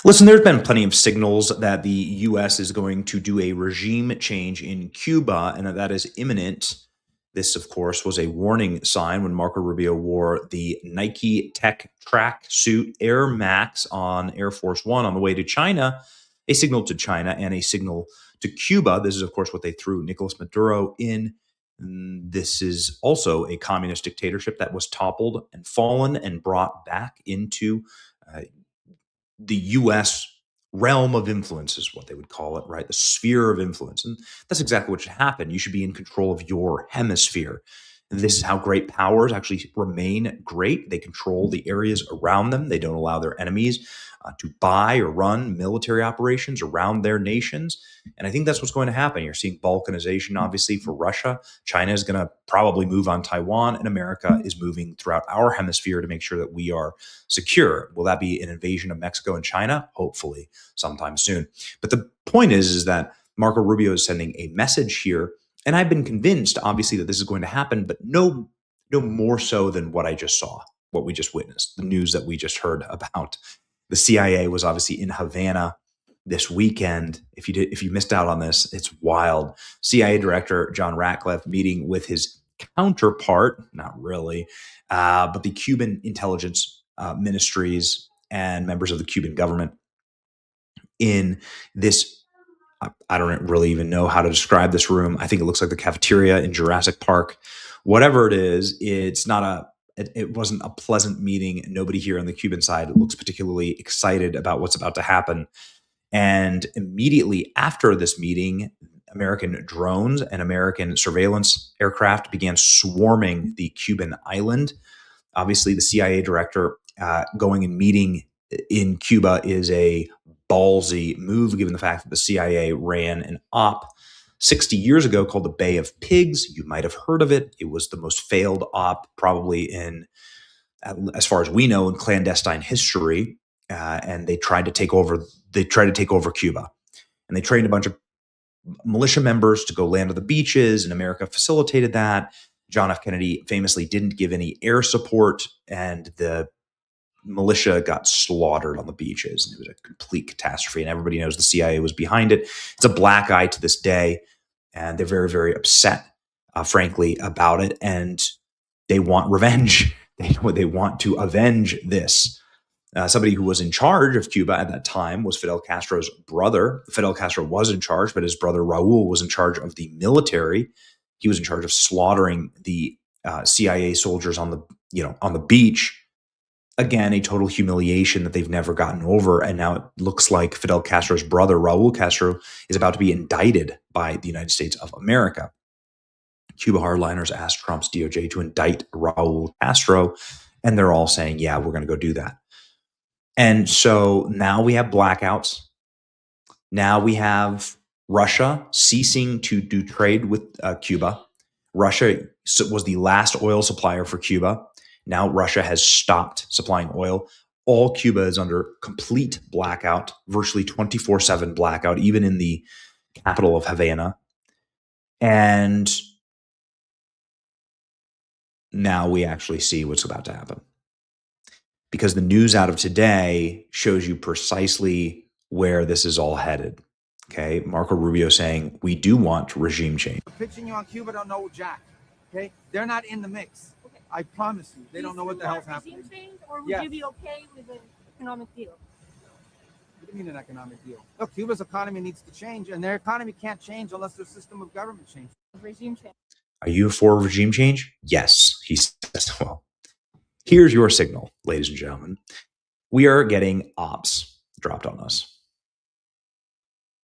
Listen, there's been plenty of signals that the U.S. is going to do a regime change in Cuba and that is imminent. This, of course, was a warning sign when Marco Rubio wore the Nike Tech tracksuit Air Max on Air Force One on the way to China, a signal to China and a signal to Cuba. This is, of course, what they threw Nicolas Maduro in. This is also a communist dictatorship that was toppled and fallen and brought back into uh, the U.S. realm of influence is what they would call it, right? The sphere of influence. And that's exactly what should happen. You should be in control of your hemisphere. And this is how great powers actually remain great. They control the areas around them. They don't allow their enemies to buy or run military operations around their nations. And I think that's what's going to happen. You're seeing balkanization, obviously, for Russia. China is going to probably move on Taiwan, and America is moving throughout our hemisphere to make sure that we are secure. Will that be an invasion of Mexico and China? Hopefully, sometime soon. But the point is that Marco Rubio is sending a message here, and I've been convinced, obviously, that this is going to happen, but no more so than what I just saw, what we just witnessed, the news that we just heard about. The CIA was obviously in Havana this weekend. If you missed out on this, it's wild. CIA Director John Ratcliffe meeting with his counterpart, not really, but the Cuban intelligence ministries and members of the Cuban government in this. I don't really even know how to describe this room. I think it looks like the cafeteria in Jurassic Park. Whatever it is, it's not a. It wasn't a pleasant meeting. Nobody here on the Cuban side looks particularly excited about what's about to happen. And immediately after this meeting, American drones and American surveillance aircraft began swarming the Cuban island. Obviously, the CIA director going and meeting in Cuba is a ballsy move, given the fact that the CIA ran an op 60 years ago called the Bay of Pigs. You might have heard of it. It was the most failed op, probably in, as far as we know, in clandestine history. And they tried to take over. They tried to take over Cuba, and they trained a bunch of militia members to go land on the beaches, and America facilitated that. John F. Kennedy famously didn't give any air support, and the militia got slaughtered on the beaches. And it was a complete catastrophe, and everybody knows the CIA was behind it. It's a black eye to this day, and they're very, very upset, frankly, about it, and they want revenge. They want to avenge this. Somebody who was in charge of Cuba at that time was Fidel Castro's brother. Fidel Castro was in charge, but his brother Raul was in charge of the military. He was in charge of slaughtering the CIA soldiers on the beach. Again, a total humiliation that they've never gotten over. And now it looks like Fidel Castro's brother, Raul Castro, is about to be indicted by the United States of America. Cuba hardliners asked Trump's DOJ to indict Raul Castro, and they're all saying, yeah, we're going to go do that. And so now we have blackouts. Now we have Russia ceasing to do trade with Cuba. Russia was the last oil supplier for Cuba. Now Russia has stopped supplying oil. All Cuba is under complete blackout, virtually 24/7 blackout, even in the capital of Havana. And now we actually see what's about to happen, because the news out of today shows you precisely where this is all headed. Okay, Marco Rubio saying we do want regime change. Pitching you on Cuba don't know Jack. Okay, they're not in the mix. Okay. I promise you, they don't know what the hell's happening. Regime change, or would you be okay with an economic deal? What do you mean an economic deal? Look, Cuba's economy needs to change, and their economy can't change unless their system of government changes. Regime change. Are you for regime change? Yes, he says. Well, here's your signal, ladies and gentlemen. We are getting ops dropped on us.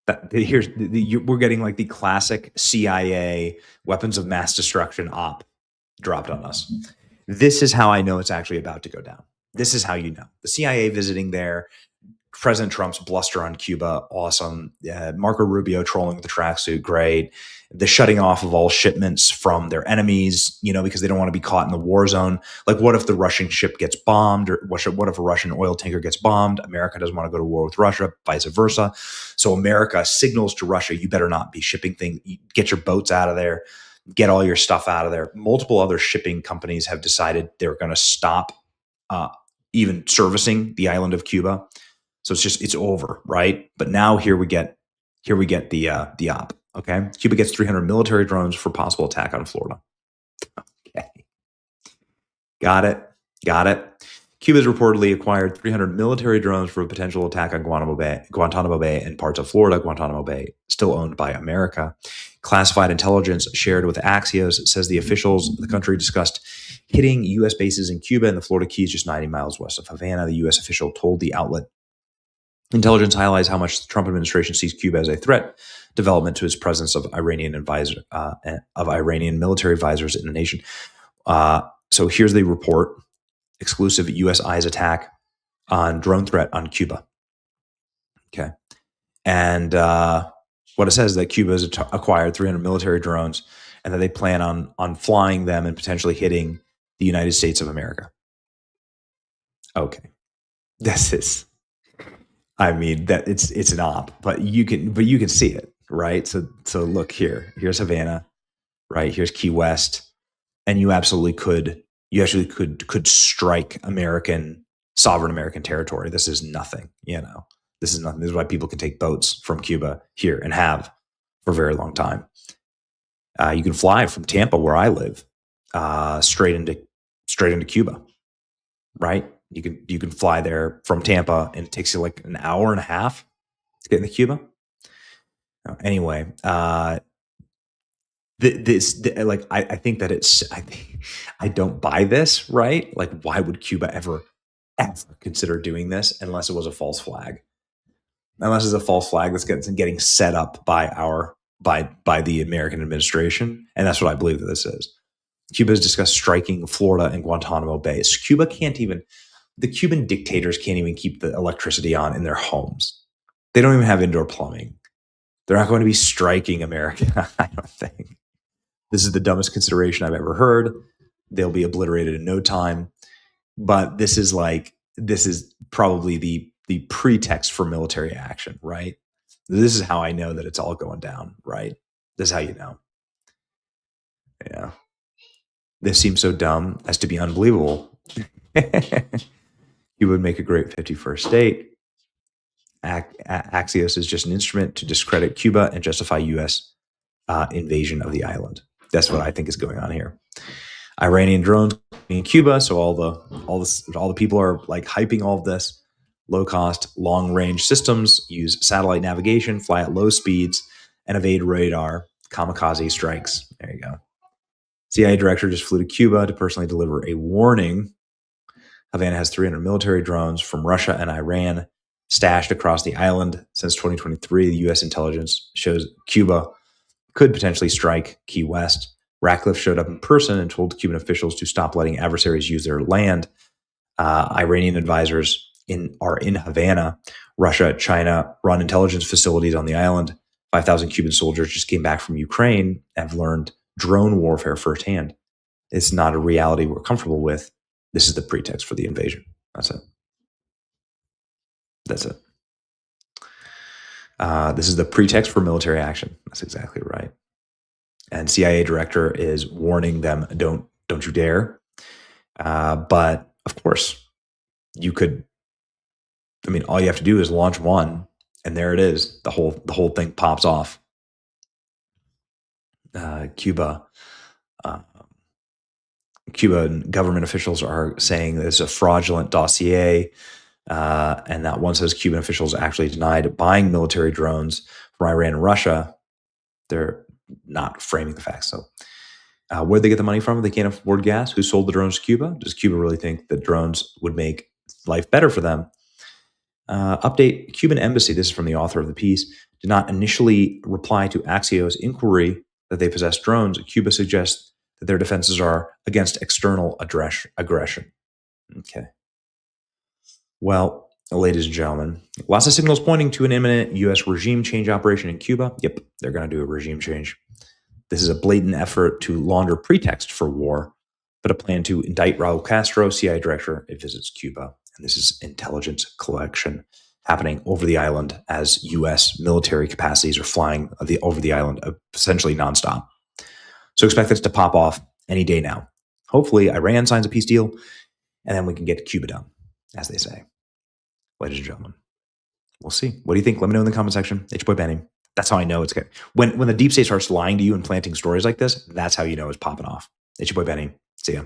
We're getting like the classic CIA weapons of mass destruction op dropped on us. This is how I know it's actually about to go down. This is how you know. The CIA visiting there, President Trump's bluster on Cuba, awesome. Marco Rubio trolling with the tracksuit, great. The shutting off of all shipments from their enemies, because they don't want to be caught in the war zone. Like, what if the Russian ship gets bombed, or what if a Russian oil tanker gets bombed? America doesn't want to go to war with Russia, vice versa. So America signals to Russia, you better not be shipping things. Get your boats out of there. Get all your stuff out of there. Multiple other shipping companies have decided they're going to stop even servicing the island of Cuba. So it's over, right? But now here we get the op. Okay, Cuba gets 300 military drones for possible attack on Florida. Okay, got it. Cuba has reportedly acquired 300 military drones for a potential attack on Guantanamo Bay, and parts of Florida. Guantanamo Bay, still owned by America. Classified intelligence shared with Axios says the officials of the country discussed hitting U.S. bases in Cuba and the Florida Keys, just 90 miles west of Havana. The U.S. official told the outlet, intelligence highlights how much the Trump administration sees Cuba as a threat development to its presence of Iranian military advisors in the nation. So here's the report. Exclusive U.S. eyes attack on drone threat on Cuba. Okay. And what it says is that Cuba has acquired 300 military drones and that they plan on flying them and potentially hitting the United States of America. Okay. This is, I mean, that it's an op, but you can see it, right? So look here. Here's Havana, right? Here's Key West. And you actually could strike sovereign American territory. This is nothing, This is nothing. This is why people can take boats from Cuba here and have for a very long time. You can fly from Tampa, where I live, straight into Cuba, right? You can fly there from Tampa, and it takes you like an hour and a half to get into Cuba. Anyway, I think that I don't buy this, right? Like, why would Cuba ever consider doing this unless it was a false flag? Unless it's a false flag that's getting set up by the American administration, and that's what I believe that this is. Cuba has discussed striking Florida and Guantanamo Bay. The Cuban dictators can't even keep the electricity on in their homes. They don't even have indoor plumbing. They're not going to be striking America, I don't think. This is the dumbest consideration I've ever heard. They'll be obliterated in no time. But this is probably the pretext for military action, right? This is how I know that it's all going down, right? This is how you know. Yeah. This seems so dumb as to be unbelievable. You would make a great 51st state. Axios is just an instrument to discredit Cuba and justify U.S. Invasion of the island. That's what I think is going on here. Iranian drones in Cuba, so all the people are like hyping all of this. Low cost, long range systems use satellite navigation, fly at low speeds, and evade radar. Kamikaze strikes. There you go. CIA director just flew to Cuba to personally deliver a warning. Havana has 300 military drones from Russia and Iran stashed across the island. Since 2023, the U.S. intelligence shows Cuba could potentially strike Key West. Ratcliffe showed up in person and told Cuban officials to stop letting adversaries use their land. Iranian advisors are in Havana. Russia, China run intelligence facilities on the island. 5,000 Cuban soldiers just came back from Ukraine and have learned drone warfare firsthand. It's not a reality we're comfortable with. This is the pretext for the invasion. That's it. This is the pretext for military action. That's exactly right. And CIA director is warning them, don't you dare. But of course, you could. I mean, all you have to do is launch one, and there it is. The whole thing pops off. Cuba government officials are saying that it's a fraudulent dossier, and that once those Cuban officials actually denied buying military drones from Iran and Russia, they're not framing the facts. So where'd they get the money from? They can't afford gas. Who sold the drones to Cuba? Does Cuba really think that drones would make life better for them? Update: Cuban embassy, this is from the author of the piece, did not initially reply to Axios' inquiry that they possess drones. Cuba suggests that their defenses are against external aggression. Okay. Well, ladies and gentlemen, lots of signals pointing to an imminent U.S. regime change operation in Cuba. Yep, they're going to do a regime change. This is a blatant effort to launder pretext for war, but a plan to indict Raul Castro, CIA director. It visits Cuba. And this is intelligence collection happening over the island as U.S. military capacities are flying over the island essentially nonstop. So expect this to pop off any day now. Hopefully, Iran signs a peace deal, and then we can get Cuba done, as they say. Ladies and gentlemen. We'll see. What do you think? Let me know in the comment section. It's your boy Benny. That's how I know it's good. When the deep state starts lying to you and planting stories like this, that's how you know it's popping off. It's your boy Benny. See ya.